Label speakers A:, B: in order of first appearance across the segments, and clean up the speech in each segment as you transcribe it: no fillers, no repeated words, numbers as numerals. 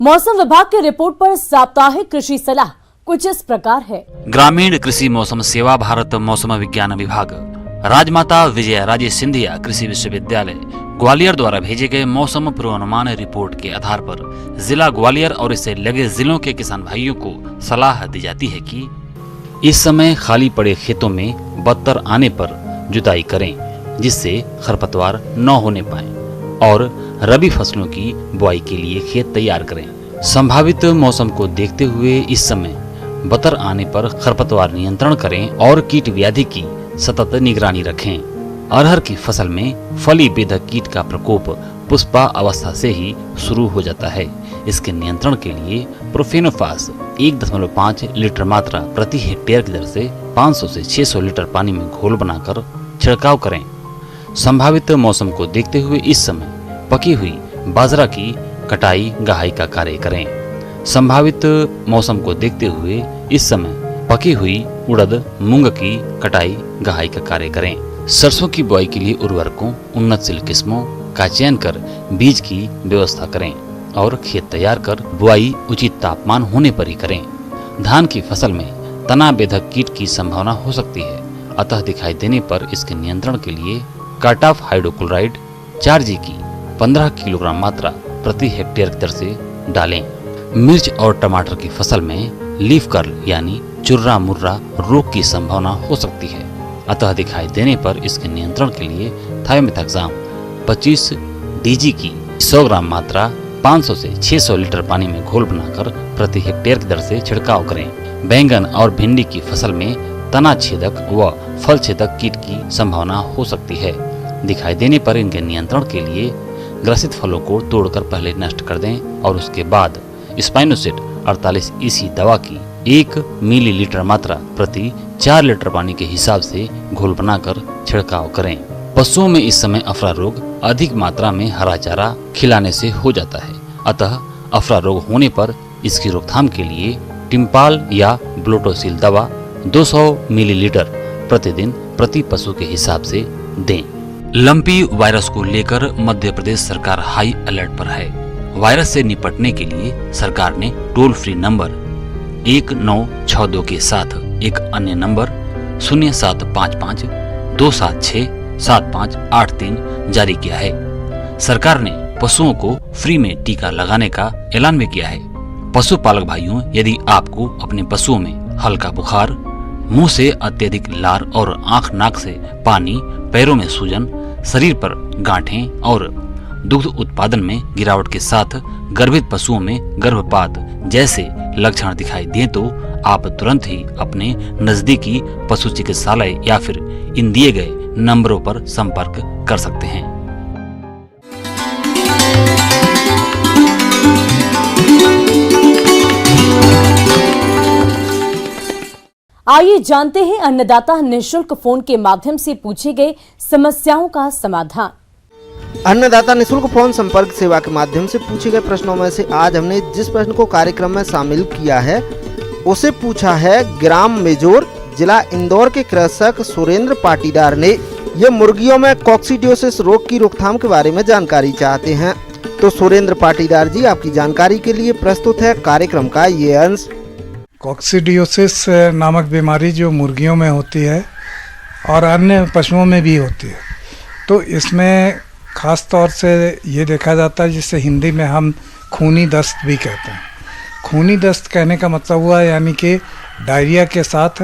A: मौसम विभाग की रिपोर्ट पर साप्ताहिक कृषि सलाह कुछ इस प्रकार है।
B: ग्रामीण कृषि मौसम सेवा, भारत मौसम विज्ञान विभाग, राजमाता विजया राजे सिंधिया कृषि विश्वविद्यालय ग्वालियर द्वारा भेजे गए मौसम पूर्वानुमान रिपोर्ट के आधार पर जिला ग्वालियर और इससे लगे जिलों के किसान भाइयों को सलाह दी जाती है कि इस समय खाली पड़े खेतों में बत्तर आने पर जुताई करें, जिससे खरपतवार न होने पाए, और रबी फसलों की बुआई के लिए खेत तैयार करें। संभावित मौसम को देखते हुए इस समय बत्तर आने पर खरपतवार नियंत्रण करें और कीट व्याधि की सतत निगरानी रखें। अरहर की फसल में फली बेधक कीट का प्रकोप पुष्पा अवस्था से ही शुरू हो जाता है। इसके नियंत्रण के लिए प्रोफेनोफास 1.5 लीटर मात्रा प्रति हेक्टेयर की दर से 500 से 600 लीटर पानी में घोल बनाकर छिड़काव करें। संभावित मौसम को देखते हुए इस समय पकी हुई बाजरा की कटाई गहाई का कार्य करें। संभावित मौसम को देखते हुए इस समय पकी हुई उड़द मूंग की कटाई गहाई का कार्य करें। सरसों की बुआई के लिए उर्वरकों उन्नतशील किस्मों का चयन कर बीज की व्यवस्था करें और खेत तैयार कर बुआई उचित तापमान होने पर ही करें। धान की फसल में तना बेधक कीट की संभावना हो सकती है, अतः दिखाई देने पर इसके नियंत्रण के लिए कार्टाफ हाइड्रोक्लोराइड 4G की 15 किलोग्राम मात्रा प्रति हेक्टेयर की दर से डालें। मिर्च और टमाटर की फसल में लीफ कर्ल यानी चुर्रा मुर्रा रोग की संभावना हो सकती है, अतः दिखाई देने पर इसके नियंत्रण के लिए थायोमेथाक्साम 25 DG की 100 ग्राम मात्रा 500 से 600 लीटर पानी में घोल बनाकर प्रति हेक्टेयर की दर से छिड़काव करें। बैंगन और भिंडी की फसल में तना छेदक व फल छेदक कीट की संभावना हो सकती है। दिखाई देने पर इनके नियंत्रण के लिए ग्रसित फलों को तोड़कर पहले नष्ट कर दें और उसके बाद स्पाइनोसेट 48 EC दवा की 1 मिलीलीटर मात्रा प्रति 4 लीटर पानी के हिसाब से घोल बनाकर छिड़काव करें। पशुओं में इस समय अफरा रोग अधिक मात्रा में हरा चारा खिलाने से हो जाता है, अतः अफरा रोग होने पर इसकी रोकथाम के लिए टिम्पाल या ब्लोटोसिल दवा 200 मिलीलीटर प्रतिदिन प्रति पशु के हिसाब से दें। लंपी वायरस को लेकर मध्य प्रदेश सरकार हाई अलर्ट पर है। वायरस से निपटने के लिए सरकार ने टोल फ्री नंबर 1962 के साथ एक अन्य नंबर 0755 276 7583 जारी किया है। सरकार ने पशुओं को फ्री में टीका लगाने का ऐलान भी किया है। पशुपालक भाइयों, यदि आपको अपने पशुओं में हल्का बुखार, मुंह से अत्यधिक लार और आंख नाक से पानी, पैरों में सूजन, शरीर पर गांठें और दुग्ध उत्पादन में गिरावट के साथ गर्भित पशुओं में गर्भपात जैसे लक्षण दिखाई दें तो आप तुरंत ही अपने नजदीकी पशु चिकित्सालय या फिर इन दिए गए नंबरों पर संपर्क कर सकते हैं।
A: आइए जानते हैं अन्नदाता निःशुल्क फोन के माध्यम से पूछे गए समस्याओं का समाधान।
C: अन्नदाता निःशुल्क फोन संपर्क सेवा के माध्यम से पूछे गए प्रश्नों में से आज हमने जिस प्रश्न को कार्यक्रम में शामिल किया है उसे पूछा है ग्राम मेजोर, जिला इंदौर के कृषक सुरेंद्र पाटीदार ने। ये मुर्गियों में कॉक्सीडियोसिस रोग की रोकथाम के बारे में जानकारी चाहते हैं। तो सुरेंद्र पाटीदार जी, आपकी जानकारी के लिए प्रस्तुत है कार्यक्रम का ये अंश।
D: कॉक्सीडियोसिस नामक बीमारी जो मुर्गियों में होती है और अन्य पशुओं में भी होती है, तो इसमें ख़ास तौर से ये देखा जाता है जिसे हिंदी में हम खूनी दस्त भी कहते हैं। खूनी दस्त कहने का मतलब हुआ यानी कि डायरिया के साथ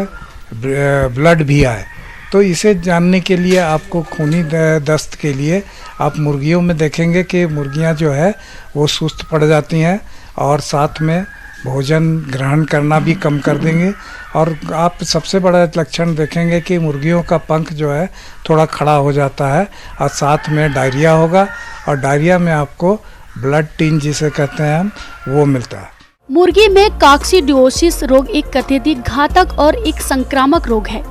D: ब्लड भी आए। तो इसे जानने के लिए आपको खूनी दस्त के लिए आप मुर्गियों में देखेंगे कि मुर्गियां जो है वो सुस्त पड़ जाती हैं और साथ में भोजन ग्रहण करना भी कम कर देंगे। और आप सबसे बड़ा लक्षण देखेंगे कि मुर्गियों का पंख जो है थोड़ा खड़ा हो जाता है और साथ में डायरिया होगा, और डायरिया में आपको ब्लड टीन जिसे कहते हैं हम, वो मिलता है।
E: मुर्गी में कॉक्सीडियोसिस रोग एक अत्यधिक घातक और एक संक्रामक रोग है।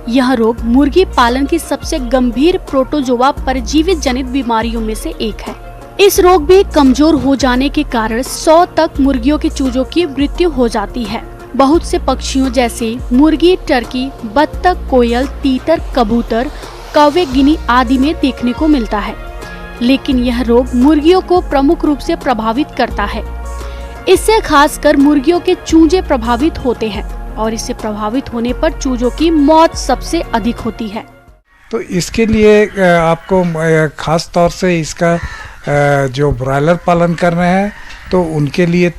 E: यह रोग मुर्गी पालन की सबसे गंभीर प्रोटोजोआ परजीवी जनित बीमारियों में से एक है। इस रोग में कमजोर हो जाने के कारण 100 तक मुर्गियों के चूजों की मृत्यु हो जाती है। बहुत से पक्षियों जैसे मुर्गी, टर्की, बत्तख, कोयल, तीतर, कबूतर, कौवे, गिनी आदि में देखने को मिलता है। लेकिन यह रोग मुर्गियों को प्रमुख रूप से प्रभावित करता है। इससे खासकर मुर्गियों के चूजे प्रभावित होते हैं और इससे प्रभावित होने पर चूजों की मौत सबसे अधिक होती है।
D: तो इसके लिए आपको खास तौर से इसका जो ब्रॉयलर पालन कर रहे हैं तो उनके लिए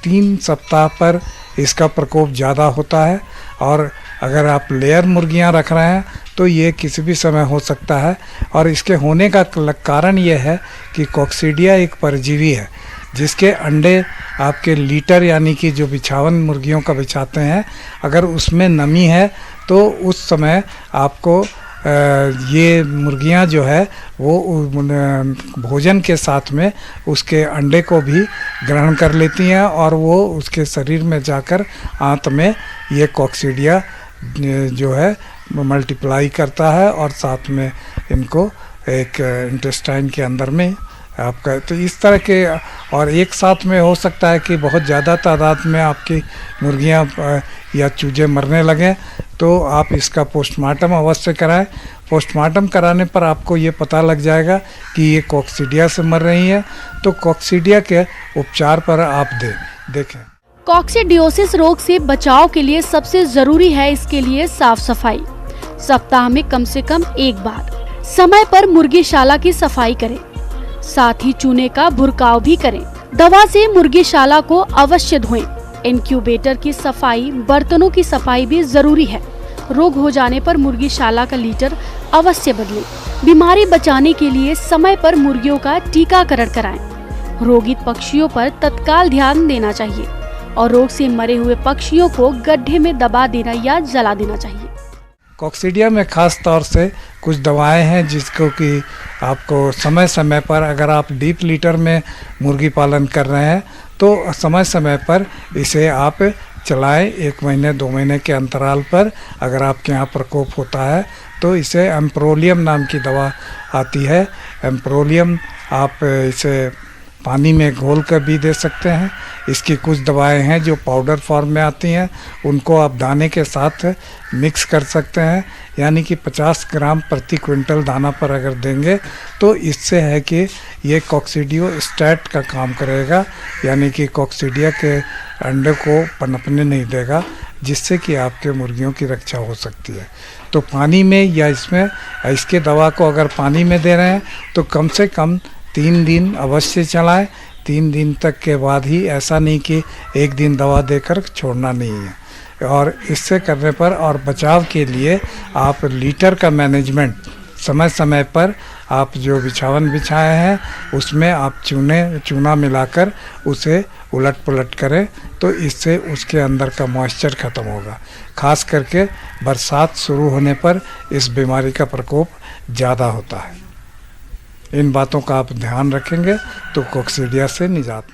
D: 3 सप्ताह पर इसका प्रकोप ज़्यादा होता है, और अगर आप लेयर मुर्गियां रख रहे हैं तो ये किसी भी समय हो सकता है। और इसके होने का कारण ये है कि कॉक्सीडिया एक परजीवी है जिसके अंडे आपके लीटर यानी कि जो बिछावन मुर्गियों का बिछाते हैं, अगर उसमें नमी है तो उस समय आपको ये मुर्गियां जो है वो भोजन के साथ में उसके अंडे को भी ग्रहण कर लेती हैं और वो उसके शरीर में जाकर आंत में ये कॉक्सीडिया जो है मल्टीप्लाई करता है और साथ में इनको एक इंटेस्टाइन के अंदर में आपका, तो इस तरह के, और एक साथ में हो सकता है कि बहुत ज़्यादा तादाद में आपकी मुर्गियां या चूजे मरने लगें, तो आप इसका पोस्टमार्टम अवश्य कराएं। पोस्टमार्टम कराने पर आपको ये पता लग जाएगा कि ये कॉक्सीडिया से मर रही है, तो कॉक्सीडिया के उपचार पर आप देखें।
E: कॉक्सीडियोसिस रोग से बचाव के लिए सबसे जरूरी है इसके लिए साफ सफाई। सप्ताह में कम से कम एक बार समय पर मुर्गीशाला की सफाई करें, साथ ही चूने का भुरकाव भी करें। दवा से मुर्गीशाला को अवश्य धोएं। इंक्यूबेटर की सफाई, बर्तनों की सफाई भी जरूरी है। रोग हो जाने पर मुर्गीशाला का लीटर अवश्य बदलें। बीमारी बचाने के लिए समय पर मुर्गियों का टीकाकरण कराएं। रोगित पक्षियों पर तत्काल ध्यान देना चाहिए और रोग से मरे हुए पक्षियों को गड्ढे में दबा देना या जला देना चाहिए।
D: कॉक्सीडिया में खास तौर से कुछ दवाएं हैं जिसको कि आपको समय समय पर, अगर आप डीप लीटर में मुर्गी पालन कर रहे हैं तो समय समय पर इसे आप चलाएं। 1 महीने 2 महीने के अंतराल पर अगर आपके यहाँ प्रकोप होता है तो इसे एम्प्रोलियम नाम की दवा आती है। एम्प्रोलियम आप इसे पानी में घोल कर भी दे सकते हैं। इसकी कुछ दवाएं हैं जो पाउडर फॉर्म में आती हैं, उनको आप दाने के साथ मिक्स कर सकते हैं, यानी कि 50 ग्राम प्रति क्विंटल दाना पर अगर देंगे तो इससे है कि ये कॉक्सीडियोस्टैट का काम करेगा, यानी कि कॉक्सीडिया के अंडे को पनपने नहीं देगा, जिससे कि आपके मुर्गियों की रक्षा हो सकती है। तो पानी में या इसके दवा को अगर पानी में दे रहे हैं तो कम से कम 3 दिन अवश्य चलाएं। 3 दिन तक के बाद ही, ऐसा नहीं कि 1 दिन दवा देकर छोड़ना नहीं है। और इससे करने पर और बचाव के लिए आप लीटर का मैनेजमेंट समय समय पर, आप जो बिछावन बिछाए हैं उसमें आप चूना मिलाकर उसे उलट पुलट करें, तो इससे उसके अंदर का मॉइस्चर ख़त्म होगा। खास करके बरसात शुरू होने पर इस बीमारी का प्रकोप ज़्यादा होता है। इन बातों का आप ध्यान रखेंगे तो कॉक्सीडिया से निजात